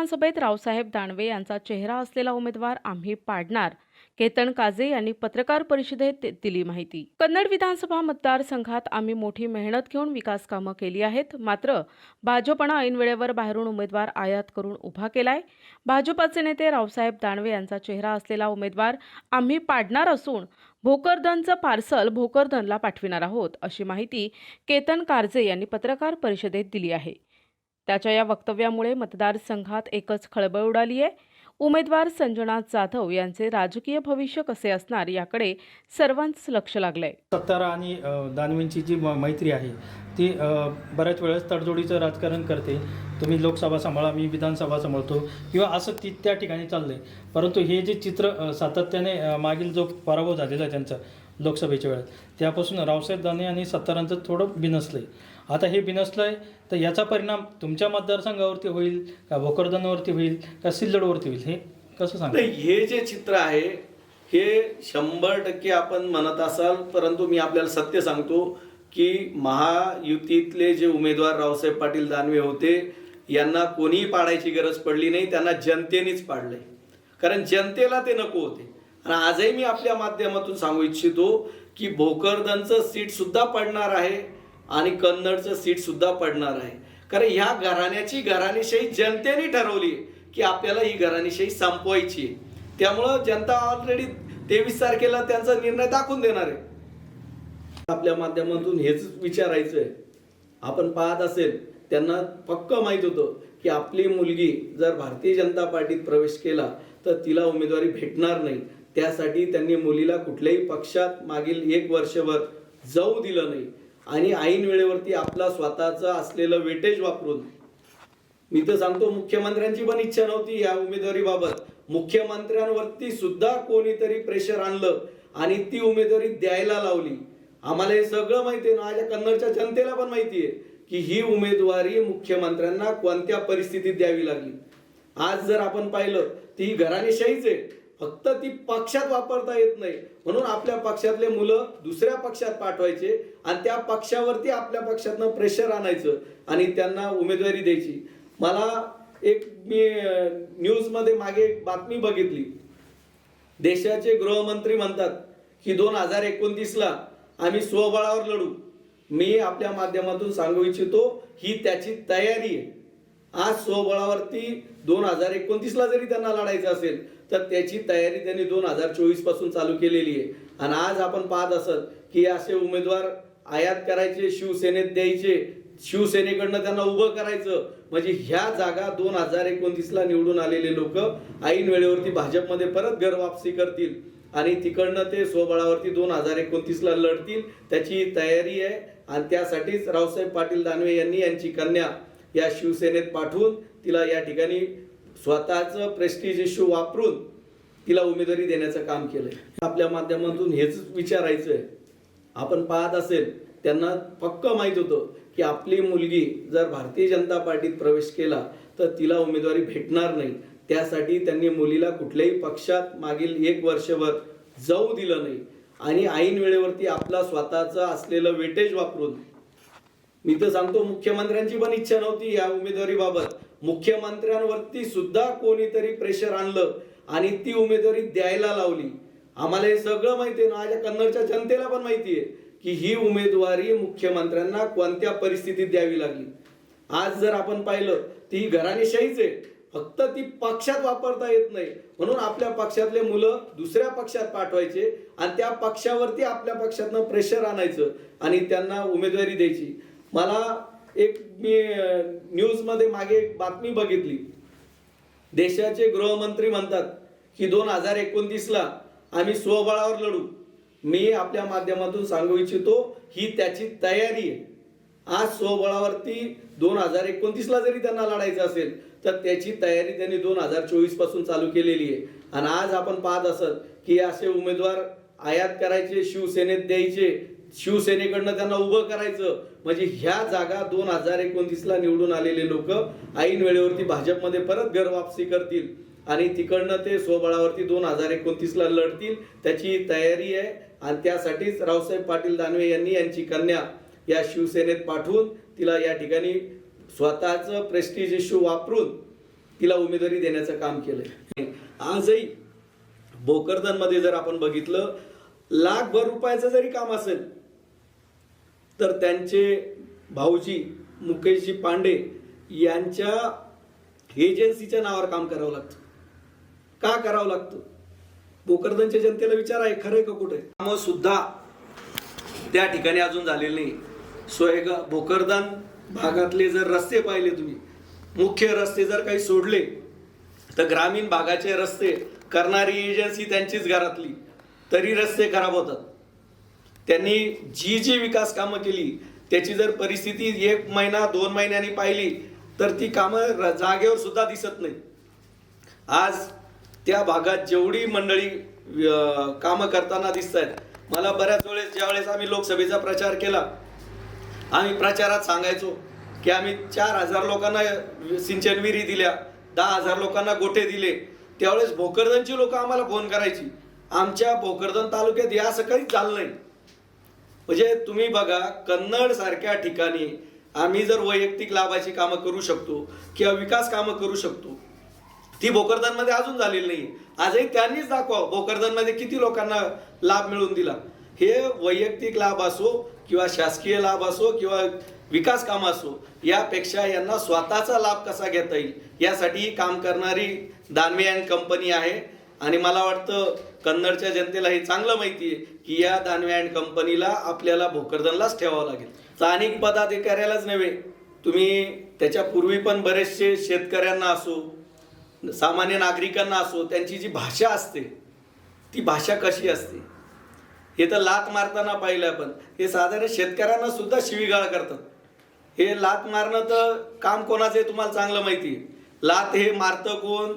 विधानसभेत रावसाहेब दानवे यांचा चेहरा असलेला उमेदवार आम्ही पाडणार, केतन काझे यांनी पत्रकार परिषदेत दिली माहिती। कन्नड विधानसभा मतदारसंघात आम्ही मोठी मेहनत घेऊन विकास कामं केली आहेत, मात्र भाजपनं ऐन वेळेवर बाहेरून उमेदवार आयात करून उभा केलाय। भाजपचे नेते रावसाहेब दानवे यांचा चेहरा असलेला उमेदवार आम्ही पाडणार असून भोकरदनचं पार्सल भोकरदनला पाठविणार आहोत, अशी माहिती केतन काझे यांनी पत्रकार परिषदेत दिली आहे। त्याच्या या वक्तव्यामुळे मतदारसंघात एकच खळबळ उडाली आहे। उमेदवार संजना जाधव यांचे राजकीय भविष्य कसे असणार याकडे सर्वांचं लक्ष लागलंय। सत्तारा आणि दानवेंची जी मैत्री आहे ती बऱ्याच वेळेस तडजोडीचं राजकारण करते। तुम्ही लोकसभा सांभाळा, मी विधानसभा सांभाळतो किंवा असं त्या ठिकाणी चाललंय। परंतु हे जे चित्र सातत्याने मागील जो पराभव झालेला आहे त्यांचा लोकसभेच्या वेळेस, त्यापासून रावसाहेब दानवे आणि सत्तारांचं थोडं बिनसलंय। आता हे बिनसलंय तर याचा परिणाम तुमच्या मतदारसंघावरती होईल का, भोकरदनवरती होईल का, सिल्लोडवरती होईल, हे कसं सांगता? हे जे चित्र आहे हे 100% आपण म्हणत असाल, परंतु मी आपल्याला सत्य सांगतो की महायुतीतले जे उमेदवार रावसाहेब पाटील दानवे होते यांना कोणीही पाडायची गरज पडली नाही, त्यांना जनतेनेच पाडलंय। कारण जनतेला ते नको होते। आणि आजही मी आपल्या माध्यमातून सांगू इच्छितो की भोकरदनचं सीट सुद्धा पडणार आहे आणि कन्नडचं सीट सुद्धा पडणार आहे। कारण ह्या घराणेशाही जनतेने ठरवली की आपल्याला ही घराणेशाही संपवायची आहे। त्यामुळं जनता ऑलरेडी 23 तारखेला त्यांचा निर्णय दाखवून देणार आहे। आपल्या माध्यमातून हेच विचारायचं आहे, आपण पाहत असेल त्यांना पक्क माहित होतं की आपली मुलगी जर भारतीय जनता पार्टीत प्रवेश केला तर तिला उमेदवारी भेटणार नाही। त्यासाठी त्यांनी मुलीला कुठल्याही पक्षात मागील 1 वर्षभर जाऊ दिलं नाही आणि ऐन वेळेवरती आपला स्वतःचं असलेलं वेटेज वापरून, मी तर सांगतो मुख्यमंत्र्यांची पण इच्छा नव्हती या उमेदवारीबाबत, मुख्यमंत्र्यांवरती सुद्धा कोणीतरी प्रेशर आणलं आणि ती उमेदवारी द्यायला लावली। आम्हाला हे सगळं माहिती आहे, माझ्या कन्नडच्या जनतेला पण माहिती आहे की ही उमेदवारी मुख्यमंत्र्यांना कोणत्या परिस्थितीत द्यावी लागली। आज जर आपण पाहिलं ती घराणेशाहीच आहे, फक्त ती पक्षात वापरता येत नाही म्हणून आपल्या पक्षातले मुलं दुसऱ्या पक्षात पाठवायचे आणि त्या पक्षावरती आपल्या पक्षातनं प्रेशर आणायचं आणि त्यांना उमेदवारी द्यायची। मला मी न्यूज मध्ये मागे एक बातमी बघितली, देशाचे गृहमंत्री म्हणतात की 2029ला आम्ही स्वबळावर लढू। मी आपल्या माध्यमातून सांगू इच्छितो ही त्याची तयारी आहे। आज स्वबळावरती 2029ला जरी त्यांना लढायचं असेल तर त्याची तयारी त्यांनी 2024 पासून चालू केलेली आहे। आणि आज आपण पाहत असत की असे उमेदवार आयात करायचे, शिवसेनेत द्यायचे, शिवसेनेकडनं त्यांना उभं करायचं, म्हणजे ह्या जागा 2029ला निवडून आलेले लोक ऐन वेळेवरती भाजपमध्ये परत घर वापसी करतील आणि तिकडनं ते स्वबळावरती 2029ला लढतील। त्याची तयारी आहे आणि त्यासाठीच रावसाहेब पाटील दानवे यांनी यांची कन्या या शिवसेनेत पाठवून तिला या ठिकाणी स्वतःचं प्रेस्टिज इश्यू वापरून तिला उमेदवारी देण्याचं काम केलंय। आपल्या माध्यमातून हेच विचारायचं आहे, आपण पाहत असेल त्यांना पक्क माहित होतं की आपली मुलगी जर भारतीय जनता पार्टीत प्रवेश केला तर तिला उमेदवारी भेटणार नाही। त्यासाठी त्यांनी मुलीला कुठल्याही पक्षात मागील 1 वर्षभर जाऊ दिलं नाही आणि ऐन वेळेवरती आपला स्वतःचं असलेलं वेटेज वापरून, मी तर सांगतो मुख्यमंत्र्यांची पण इच्छा नव्हती या उमेदवारीबाबत, मुख्यमंत्र्यांवरती सुद्धा कोणीतरी प्रेशर आणलं आणि ती उमेदवारी द्यायला लावली। आम्हाला हे सगळं माहिती आहे, माझ्या कन्नडच्या जनतेला पण माहिती आहे की ही उमेदवारी मुख्यमंत्र्यांना कोणत्या परिस्थितीत द्यावी लागली। आज जर आपण पाहिलं ती घराणेशाहीच आहे, फक्त ती पक्षात वापरता येत नाही म्हणून आपल्या पक्षातले मुलं दुसऱ्या पक्षात पाठवायचे आणि त्या पक्षावरती आपल्या पक्षातनं प्रेशर आणायचं आणि त्यांना उमेदवारी द्यायची। मला मी न्यूज मध्ये मागे एक बातमी बघितली, देशाचे गृहमंत्री म्हणतात की 2029ला आम्ही स्वबळावर लढू। मी आपल्या माध्यमातून सांगू इच्छितो ही त्याची तयारी आहे। आज स्वबळावरती 2029ला जरी त्यांना लढायचं असेल तर त्याची तयारी त्यांनी 2024 पासून चालू केलेली आहे। आणि आज आपण पाहत असत की असे उमेदवार आयात करायचे, शिवसेनेत द्यायचे, शिवसेनेकडनं त्यांना उभं करायचं, म्हणजे ह्या जागा 2029ला निवडून आलेले लोक ऐन वेळेवरती भाजपमध्ये परत घर वापसी करतील आणि तिकडनं ते स्वबळावरती 2029ला लढतील। त्याची तयारी आहे आणि त्यासाठीच रावसाहेब पाटील दानवे यांनी यांची कन्या या शिवसेनेत पाठवून तिला या ठिकाणी स्वतःचं प्रेस्टिज इश्यू वापरून तिला उमेदवारी देण्याचं काम केलंय. आजही भोकरदनमध्ये जर आपण बघितलं, लाखभर रुपयाचं जरी काम असेल तर त्यांचे भाऊजी मुकेशजी पांडे यांच्या एजन्सीच्या नावावर काम करावं लागतं. का करावं लागतं? भोकरदनच्या जनतेला विचार आहे, खरंय का कुठे? कामं सुद्धा त्या ठिकाणी अजून झालेले नाही. भोकरदन भागातले जर रस्ते पाहिले तुम्ही, मुख्य रस्ते जर काही सोडले तर ग्रामीण भागाचे रस्ते करणारी एजन्सी त्यांचीच घरातली, तरी रस्ते खराब होतात. त्यांनी जी विकास कामं केली त्याची जर परिस्थिती 1 महिना 2 महिन्यांनी पाहिली तर ती कामं जागेवर सुद्धा दिसत नाही. आज त्या भागात जेवढी मंडळी कामं करताना दिसत आहेत, मला बऱ्याच वेळेस ज्यावेळेस आम्ही लोकसभेचा प्रचार केला, आम्ही प्रचारात सांगायचो की आम्ही 4,000 लोकांना सिंचन विहिरी दिल्या, 10,000 लोकांना गोठे दिले. त्यावेळेस भोकरदनची लोक आम्हाला फोन करायची, आमच्या भोकरदन तालुक्यात या असं काहीच झालं नाही. म्हणजे तुम्ही बघा, कन्नड सारख्या ठिकाणी आम्ही जर वैयक्तिक लाभाची कामं करू शकतो किंवा विकास कामं करू शकतो, ती भोकरदनमध्ये अजून झालेली नाही. आजही त्यांनीच दाखवा भोकरदनमध्ये किती लोकांना लाभ मिळवून दिला. हे वैयक्तिक लाभ असो किंवा शासकीय लाभ असो किंवा विकास कामं असो, यापेक्षा यांना स्वतःचा लाभ कसा घेता येईल यासाठी काम करणारी दानवे अँड कंपनी आहे. आणि मला वाटतं कन्नडच्या जनतेला हे चांगलं माहिती आहे की या दानवे अँड कंपनीला आपल्याला भोकरदनलाच ठेवावं लागेल. स्थानिक पदाधिकाऱ्यालाच नव्हे, तुम्ही त्याच्यापूर्वी पण बरेचसे शेतकऱ्यांना असो, सामान्य नागरिकांना असो, त्यांची जी भाषा असते ती भाषा कशी असते हे तर लात मारताना पाहिलं आपण. हे साधारण शेतकऱ्यांना सुद्धा शिवीगाळ करतात. हे लात मारणं तर काम कोणाचं आहे तुम्हाला चांगलं माहिती आहे. लात हे मारतं कोण?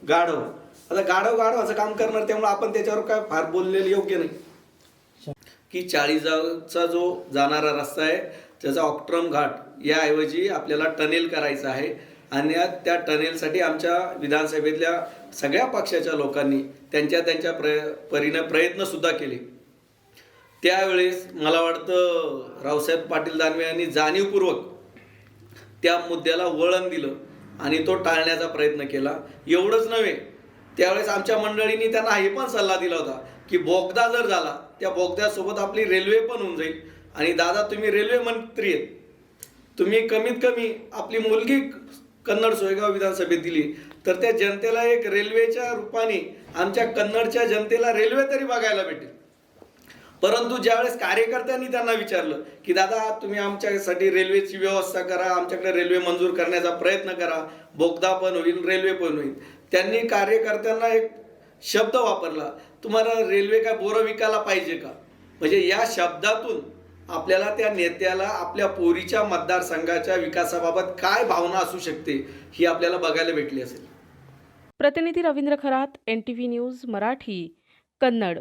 गाढव. आता गाढवाचं काम करणार, त्यामुळे आपण त्याच्यावर काय फार बोललेलं योग्य नाही. की 40चा जो जाणारा रस्ता आहे त्याचा ऑक्ट्रम घाट याऐवजी आपल्याला टनेल करायचं आहे. आणि त्या टनेलसाठी आमच्या विधानसभेतल्या सगळ्या पक्षाच्या लोकांनी त्यांच्या परीने प्रयत्न सुद्धा केले. त्यावेळेस मला वाटतं रावसाहेब पाटील दानवे यांनी जाणीवपूर्वक त्या मुद्द्याला वळण दिलं आणि तो टाळण्याचा प्रयत्न केला. एवढंच नव्हे, त्यावेळेस आमच्या मंडळींनी त्यांना हे पण सल्ला दिला होता की बोगदा जर झाला, त्या बोगद्यासोबत आपली रेल्वे पण होऊन जाईल. आणि दादा, तुम्ही रेल्वे मंत्री आहेत, तुम्ही कमीत कमी आपली मुलगी कन्नड सोयगाव विधानसभेत दिली तर त्या जनतेला एक रेल्वेच्या रूपाने आमच्या कन्नडच्या जनतेला रेल्वे तरी बघायला भेटेल. परंतु ज्यावेळेस कार्यकर्त्यांनी त्यांना विचारलं की दादा, तुम्ही आमच्यासाठी रेल्वेची व्यवस्था करा, आमच्याकडे रेल्वे मंजूर करण्याचा प्रयत्न करा, बोगदा पण होईल, रेल्वे पण होईल, त्यांनी कार्यकर्त्यांना एक शब्द वापरला, तुम्हाला रेल्वे काय बोरं विकायला पाहिजे का? म्हणजे या शब्दातून आपल्याला त्या नेत्याला आपल्या पोरीच्या मतदारसंघाच्या विकासाबाबत काय भावना असू शकते ही आपल्याला बघायला भेटली असेल. प्रतिनिधी रवींद्र खरात, NTV न्यूज मराठी, कन्नड.